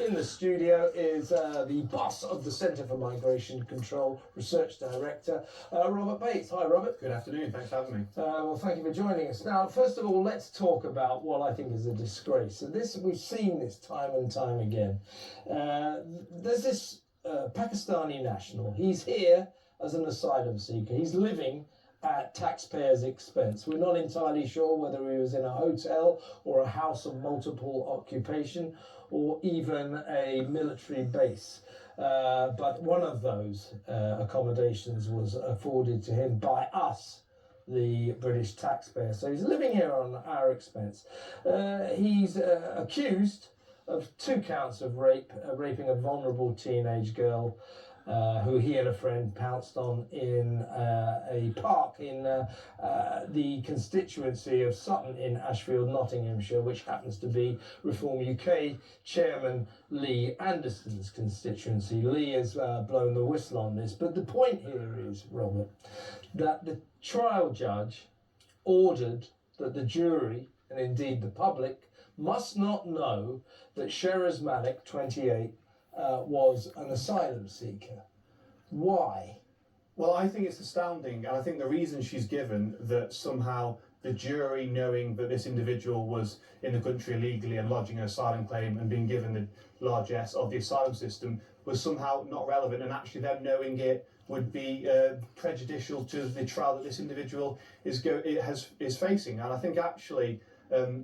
in the studio is the boss of the Centre for Migration Control, Research Director, Robert Bates. Hi, Robert. Good afternoon. Thanks for having me. Well, thank you for joining us. Now, first of all, let's talk about what I think is a disgrace. So we've seen this time and time again. There's this Pakistani national. He's here as an asylum seeker. He's living at taxpayers' expense. We're not entirely sure whether he was in a hotel or a house of multiple occupation or even a military base. But one of those accommodations was afforded to him by us, the British taxpayer. So he's living here on our expense. He's accused of 2 counts of rape, raping a vulnerable teenage girl who he and a friend pounced on in a park in the constituency of Sutton in Ashfield, Nottinghamshire, which happens to be Reform UK Chairman Lee Anderson's constituency. Lee has blown the whistle on this, but the point here is, Robert, that the trial judge ordered that the jury, and indeed the public, must not know that Sheraz Malik, 28, was an asylum seeker. Why? Well, I think it's astounding, and I think the reason she's given that somehow the jury, knowing that this individual was in the country illegally and lodging an asylum claim and being given the largesse of the asylum system, was somehow not relevant, and actually them knowing it would be prejudicial to the trial that this individual is facing. And I think actually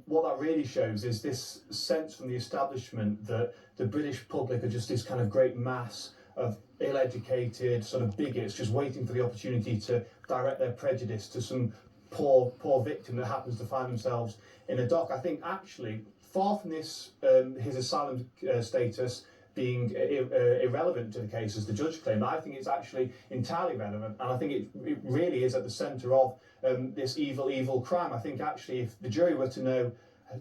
what that really shows is this sense from the establishment that the British public are just this kind of great mass of ill-educated sort of bigots just waiting for the opportunity to direct their prejudice to some poor victim that happens to find themselves in a dock. I think actually, far from this, his asylum status being irrelevant to the case as the judge claimed, I think it's actually entirely relevant, and I think it really is at the centre of this evil crime. I think actually if the jury were to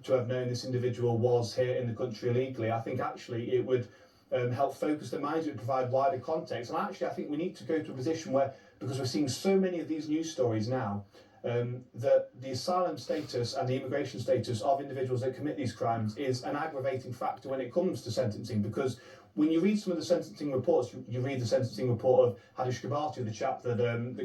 have known this individual was here in the country illegally, I think actually it would help focus their minds, it would provide wider context. And actually I think we need to go to a position where, because we're seeing so many of these news stories now, that the asylum status and the immigration status of individuals that commit these crimes is an aggravating factor when it comes to sentencing. Because when you read some of the sentencing reports, you read the sentencing report of Hadish Kabati, the chap that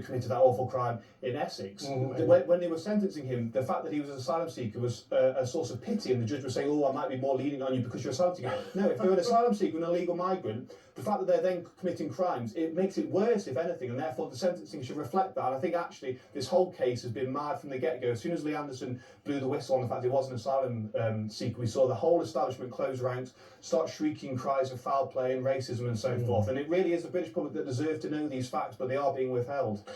committed that awful crime in Essex. When they were sentencing him, the fact that he was an asylum seeker was a source of pity, and the judge was saying, "Oh, I might be more lenient on you because you're an asylum seeker." No, if they're an asylum seeker and an illegal migrant, the fact that they're then committing crimes, it makes it worse, if anything, and therefore the sentencing should reflect that. And I think actually this whole case has been mad from the get-go. As soon as Lee Anderson blew the whistle on the fact he was an asylum seeker, we saw the whole establishment close ranks, start shrieking cries of foul play and racism and so forth. And it really is the British public that deserve to know these facts, but they are being withheld.